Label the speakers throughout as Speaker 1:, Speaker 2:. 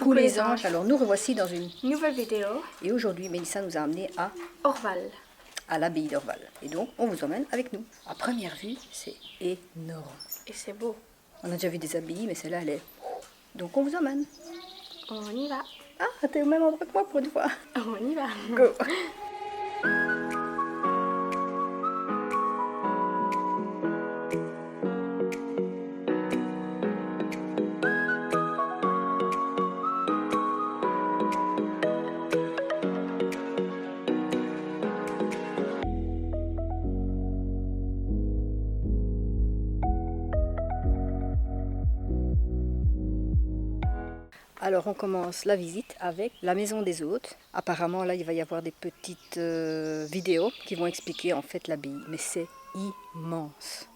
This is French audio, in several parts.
Speaker 1: Coucou les anges, alors nous revoici dans une
Speaker 2: nouvelle vidéo.
Speaker 1: Et aujourd'hui, Mélissa nous a amené à
Speaker 2: Orval.
Speaker 1: À l'abbaye d'Orval. Et donc, on vous emmène avec nous. À première vue, c'est énorme.
Speaker 2: Et c'est beau.
Speaker 1: On a déjà vu des abbayes, mais celle-là, elle est... Donc, on vous emmène.
Speaker 2: On y va.
Speaker 1: Ah, t'es au même endroit que moi pour une fois.
Speaker 2: On y va.
Speaker 1: Go. Alors on commence la visite avec la maison des hôtes. Apparemment là il va y avoir des petites vidéos qui vont expliquer en fait l'abbaye, mais c'est immense.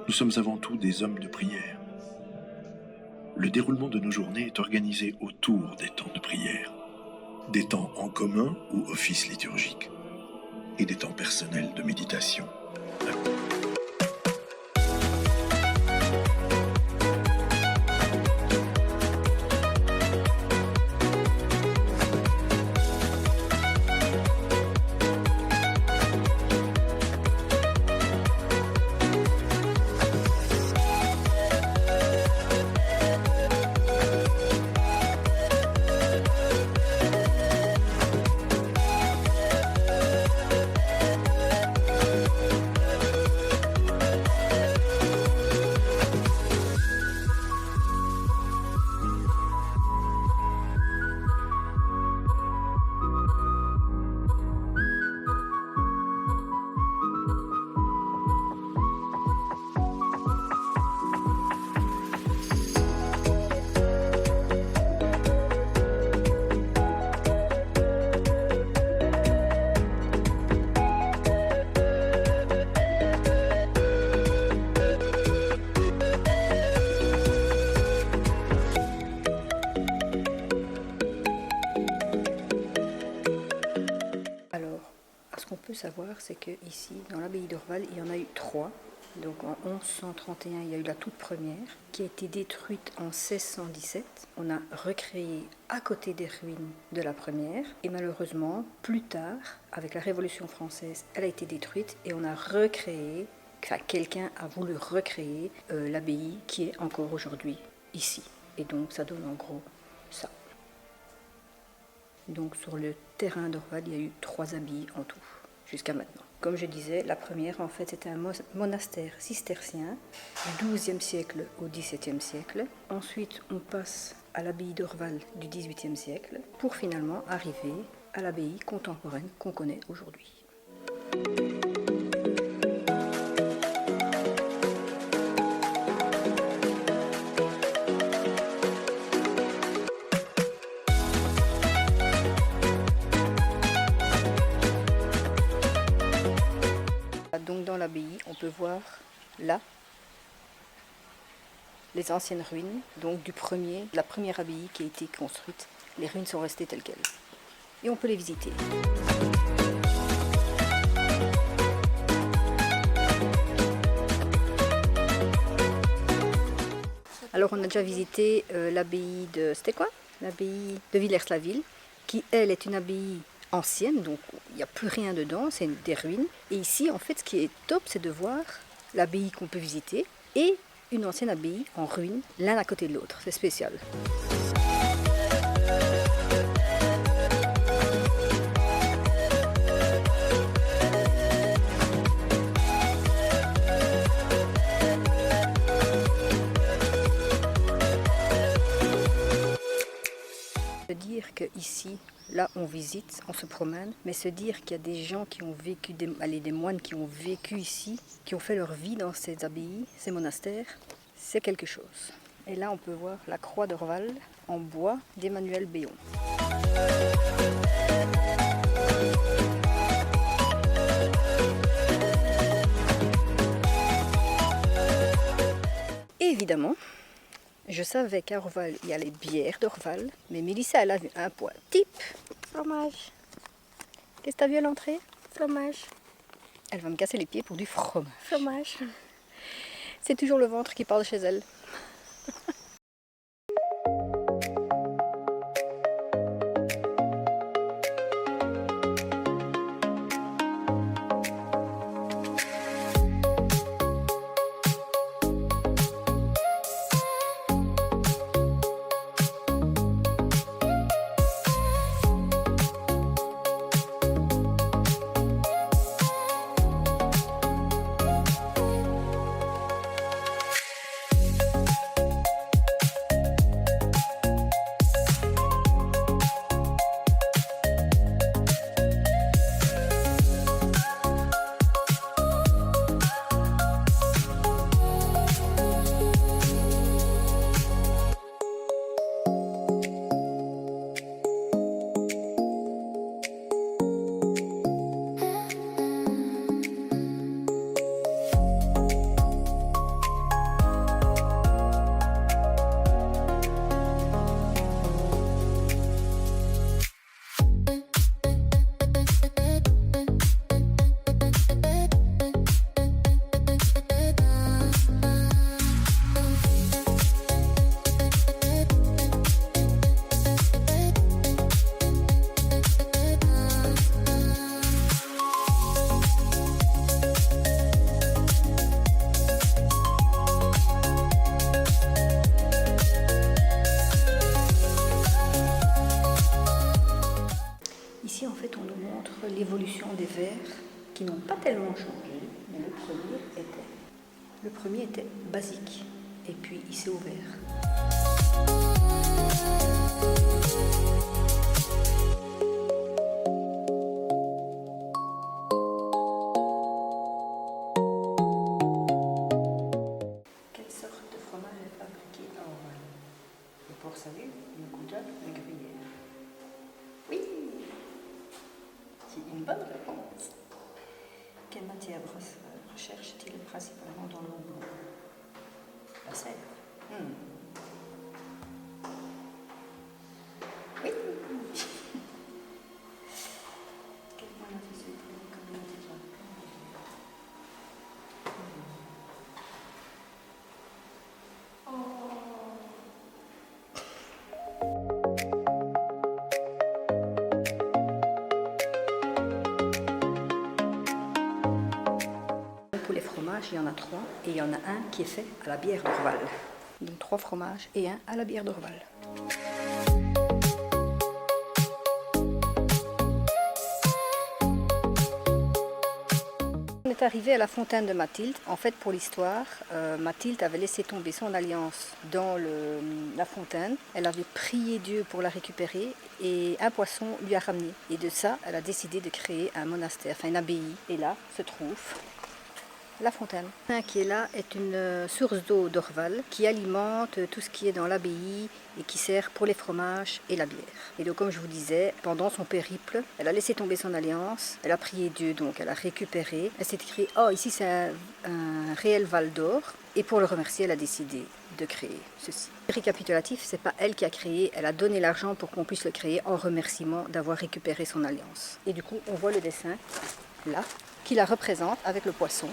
Speaker 3: Nous sommes avant tout des hommes de prière. Le déroulement de nos journées est organisé autour des temps de prière, des temps en commun ou office liturgique, et des temps personnels de méditation.
Speaker 1: Savoir, c'est que ici, dans l'abbaye d'Orval, il y en a eu 3. Donc en 1131, il y a eu la toute première, qui a été détruite en 1617. On a recréé à côté des ruines de la première. Et malheureusement, plus tard, avec la Révolution française, elle a été détruite et on a recréé, enfin quelqu'un a voulu recréer l'abbaye qui est encore aujourd'hui ici. Et donc ça donne en gros ça. Donc sur le terrain d'Orval, il y a eu 3 abbayes en tout. Jusqu'à maintenant. Comme je disais, la première, en fait, c'était un monastère cistercien du XIIe siècle au XVIIe siècle. Ensuite, on passe à l'abbaye d'Orval du XVIIIe siècle pour finalement arriver à l'abbaye contemporaine qu'on connaît aujourd'hui. Donc dans l'abbaye, on peut voir là les anciennes ruines, donc la première abbaye qui a été construite. Les ruines sont restées telles quelles. Et on peut les visiter. Alors on a déjà visité l'abbaye de... C'était quoi? L'abbaye de Villers-la-Ville, qui elle est une abbaye ancienne, donc il n'y a plus rien dedans, c'est des ruines. Et ici, en fait, ce qui est top, c'est de voir l'abbaye qu'on peut visiter et une ancienne abbaye en ruine, l'un à côté de l'autre. C'est spécial. Dire que ici, là on visite, on se promène, mais se dire qu'il y a des gens qui ont vécu, des moines qui ont vécu ici, qui ont fait leur vie dans ces abbayes, ces monastères, c'est quelque chose. Et là on peut voir la croix d'Orval en bois d'Emmanuel Béon. évidemment, je savais qu'à Orval, il y a les bières d'Orval, mais Mélissa, elle a vu un point type.
Speaker 2: Fromage.
Speaker 1: Qu'est-ce que tu as vu à l'entrée?
Speaker 2: Fromage.
Speaker 1: Elle va me casser les pieds pour du fromage.
Speaker 2: Fromage.
Speaker 1: C'est toujours le ventre qui parle chez elle. Ici, en fait, on nous montre l'évolution des verres qui n'ont pas tellement changé, mais le premier était basique, et puis il s'est ouvert. Quelle sorte de fromage est fabriqué à Orval? Le porc salut, le gouda, la gruyère. Oui, c'est une bonne réponse. Quelle matière recherche-t-il principalement dans l'eau bleue? La sève. Oui. Quel point d'attention comme matière? Pour les fromages, il y en a 3 et il y en a un qui est fait à la bière d'Orval. Donc 3 fromages et un à la bière d'Orval. On est arrivé à la fontaine de Mathilde. En fait, pour l'histoire, Mathilde avait laissé tomber son alliance dans la fontaine. Elle avait prié Dieu pour la récupérer et un poisson lui a ramené. Et de ça, elle a décidé de créer un monastère, enfin une abbaye. Et là se trouve la fontaine. Ce qui est là est une source d'eau d'Orval qui alimente tout ce qui est dans l'abbaye et qui sert pour les fromages et la bière. Et donc, comme je vous disais, pendant son périple, elle a laissé tomber son alliance, elle a prié Dieu, donc elle a récupéré. Elle s'est écrite, oh, ici c'est un réel Val d'Or. Et pour le remercier, elle a décidé de créer ceci. Récapitulatif, c'est pas elle qui a créé, elle a donné l'argent pour qu'on puisse le créer en remerciement d'avoir récupéré son alliance. Et du coup, on voit le dessin là, qui la représente avec le poisson.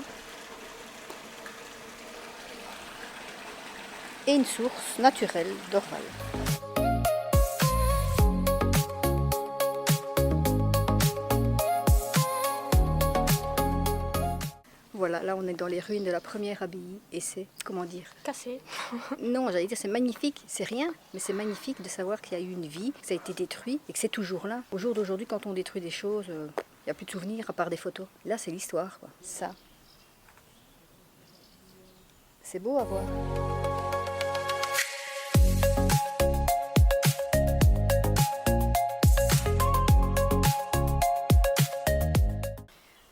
Speaker 1: Et une source naturelle d'Orval. Voilà, là on est dans les ruines de la première abbaye et c'est, comment dire?
Speaker 2: Cassé.
Speaker 1: Non, j'allais dire c'est magnifique, c'est rien, mais c'est magnifique de savoir qu'il y a eu une vie, que ça a été détruit et que c'est toujours là. Au jour d'aujourd'hui, quand on détruit des choses, il n'y a plus de souvenirs à part des photos. Là c'est l'histoire, quoi. Ça. C'est beau à voir.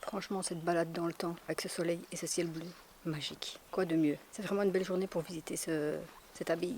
Speaker 1: Franchement, cette balade dans le temps, avec ce soleil et ce ciel bleu, magique. Quoi de mieux? C'est vraiment une belle journée pour visiter cette abbaye.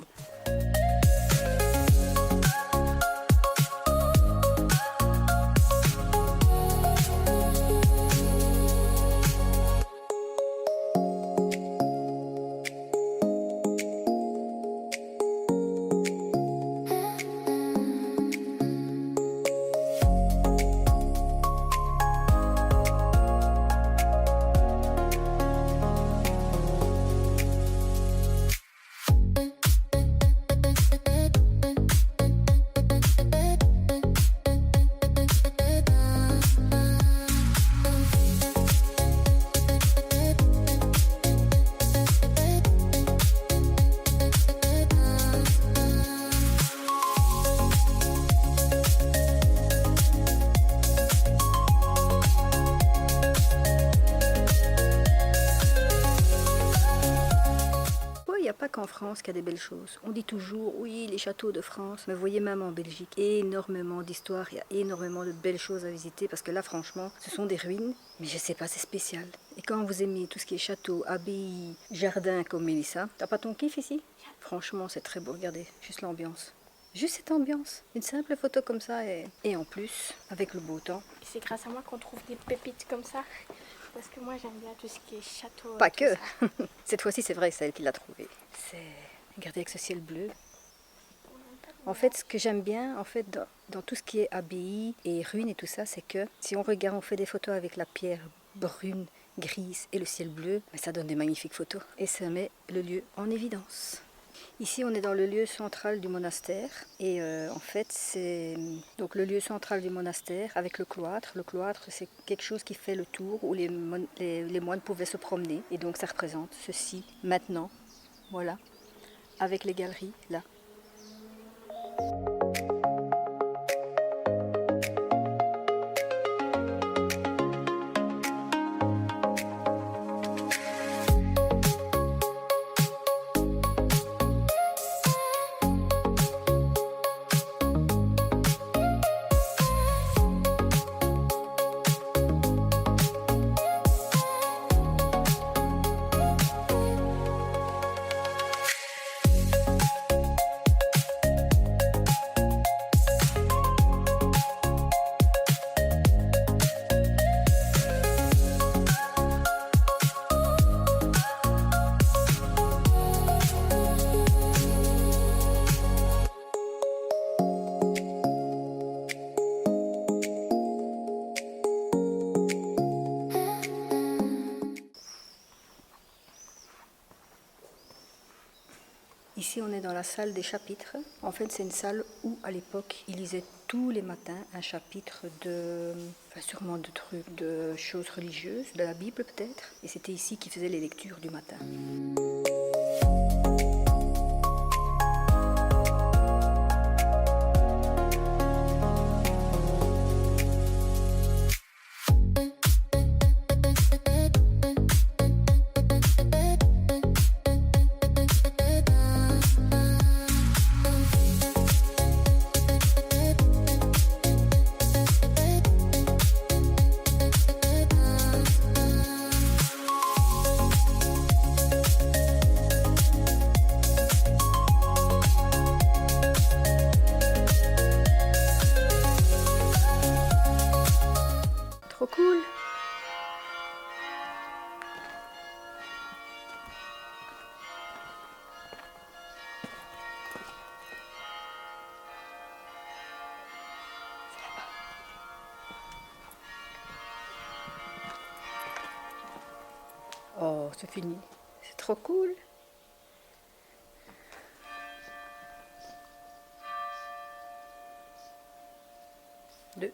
Speaker 1: France qu'il y a des belles choses. On dit toujours, oui, les châteaux de France. Mais vous voyez, même en Belgique, énormément d'histoires, il y a énormément de belles choses à visiter. Parce que là, franchement, ce sont des ruines, mais je sais pas, c'est spécial. Et quand vous aimez tout ce qui est château, abbaye, jardin comme Mélissa, t'as pas ton kiff ici? Franchement, c'est très beau, regardez, juste l'ambiance. Juste cette ambiance, une simple photo comme ça et en plus, avec le beau temps.
Speaker 2: C'est grâce à moi qu'on trouve des pépites comme ça. Parce que moi j'aime bien tout ce qui est château.
Speaker 1: Pas
Speaker 2: tout
Speaker 1: que.
Speaker 2: ça.
Speaker 1: Cette fois-ci, c'est vrai, c'est elle qui l'a trouvé. C'est regardez avec ce ciel bleu. En fait, ce que j'aime bien, en fait, dans tout ce qui est abbaye et ruines et tout ça, c'est que si on regarde, on fait des photos avec la pierre brune, grise et le ciel bleu, mais ça donne des magnifiques photos et ça met le lieu en évidence. Ici, on est dans le lieu central du monastère et en fait, c'est donc le lieu central du monastère avec le cloître. Le cloître, c'est quelque chose qui fait le tour où les moines pouvaient se promener et donc ça représente ceci maintenant, voilà, avec les galeries là. Ici, on est dans la salle des chapitres. En fait, c'est une salle où, à l'époque, ils lisaient tous les matins un chapitre de, enfin, sûrement de trucs, de choses religieuses, de la Bible peut-être. Et c'était ici qu'ils faisaient les lectures du matin. Trop cool! Oh, c'est fini. C'est trop cool. Deux.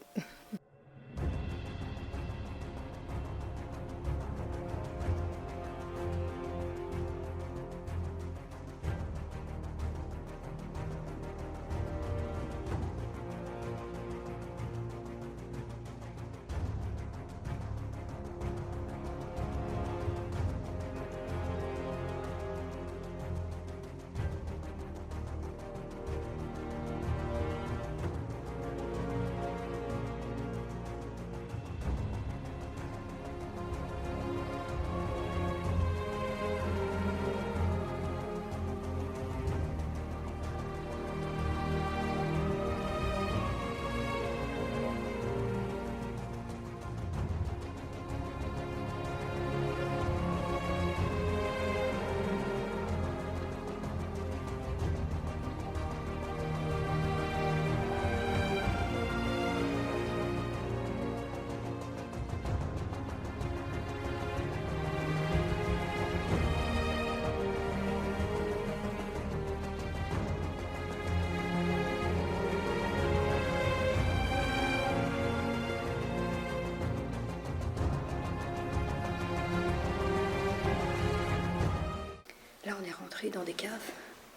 Speaker 1: Là, on est rentré dans des caves.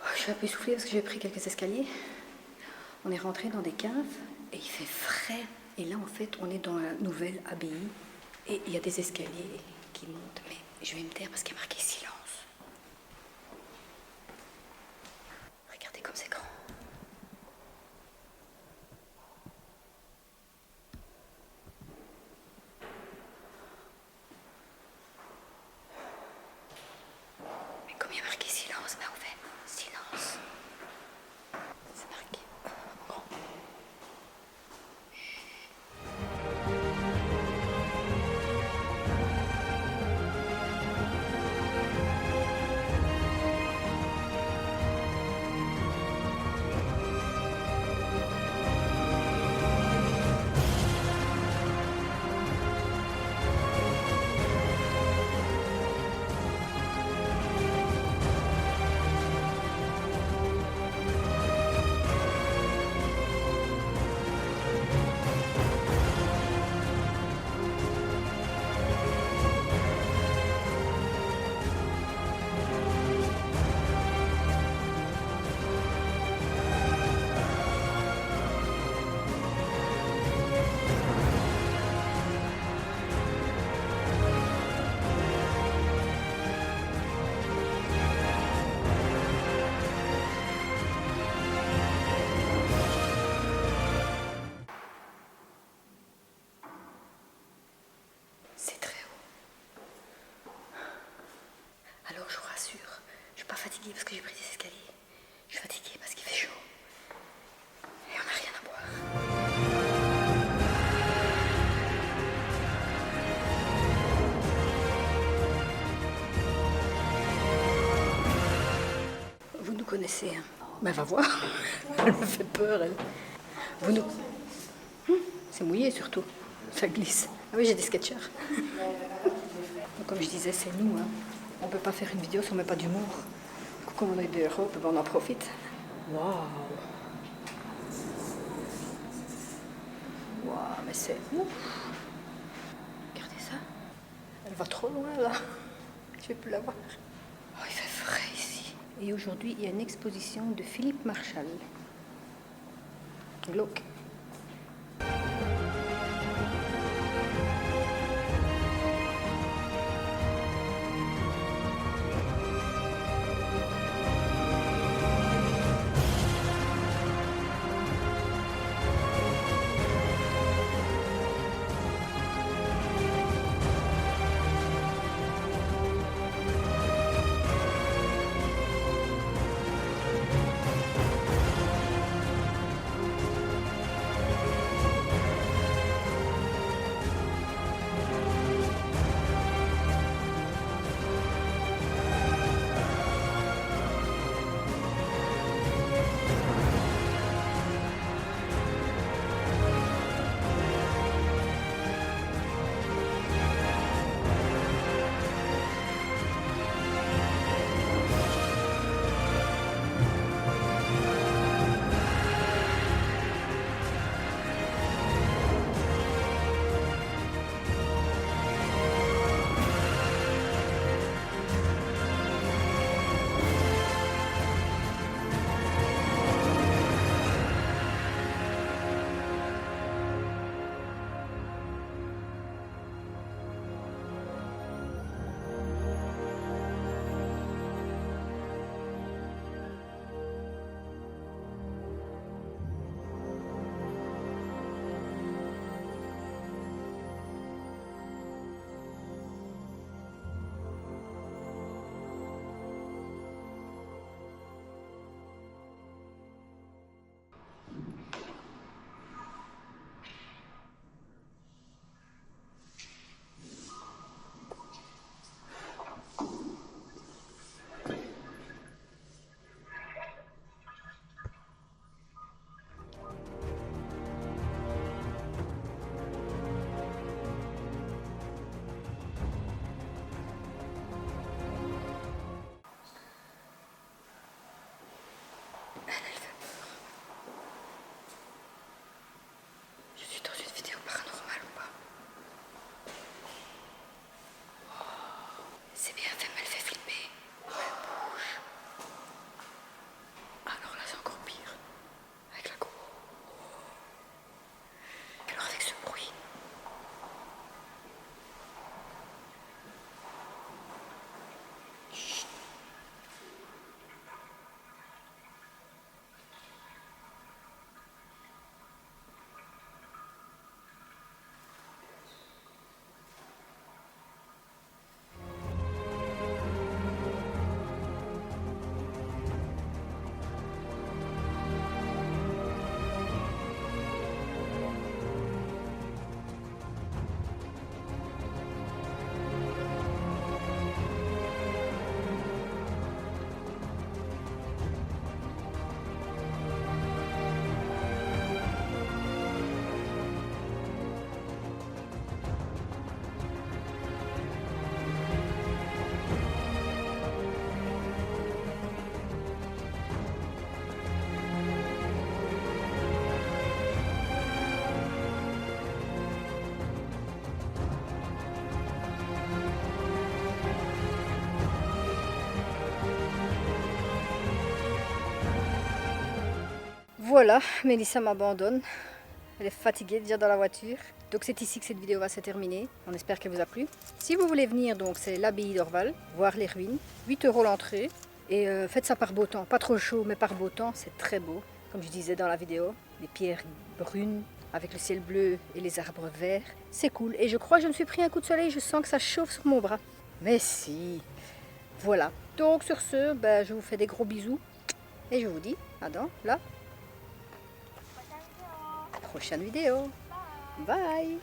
Speaker 1: Oh, je suis un peu essoufflée parce que j'ai pris quelques escaliers. On est rentré dans des caves et il fait frais. Et là, en fait, on est dans la nouvelle abbaye et il y a des escaliers qui montent. Mais je vais me taire parce qu'il y a marqué silence. comme c'est grand. Mais comme il y a marqué silence, ben on fait silence. C'est marqué en grand. C'est très haut. Alors je vous rassure, je suis pas fatiguée parce que j'ai pris des escaliers. Je suis fatiguée parce qu'il fait chaud. Et on n'a rien à boire. Vous nous connaissez, hein? Ben va voir. Elle me fait peur, elle. Vous nous... C'est mouillé surtout. Ça glisse. Ah oui, j'ai des sketchers. Donc, comme je disais, c'est nous. Hein. On ne peut pas faire une vidéo si on ne met pas d'humour. Comme on a eu de l'Europe, ben on en profite. Waouh! Waouh, mais c'est ouf! Regardez ça. Elle va trop loin là. Je ne vais plus la voir. Oh, il fait frais ici. Et aujourd'hui, il y a une exposition de Philippe Marchal. Glauque. Voilà, Mélissa m'abandonne. Elle est fatiguée déjà dans la voiture. Donc c'est ici que cette vidéo va se terminer. On espère qu'elle vous a plu. Si vous voulez venir, donc c'est l'abbaye d'Orval, voir les ruines. 8 € l'entrée. Et faites ça par beau temps. Pas trop chaud, mais par beau temps, c'est très beau. Comme je disais dans la vidéo, les pierres brunes avec le ciel bleu et les arbres verts. C'est cool. Et je crois que je me suis pris un coup de soleil. Je sens que ça chauffe sur mon bras. Mais si. Voilà. Donc sur ce, je vous fais des gros bisous. Et je vous dis à dans la prochaine vidéo. Bye.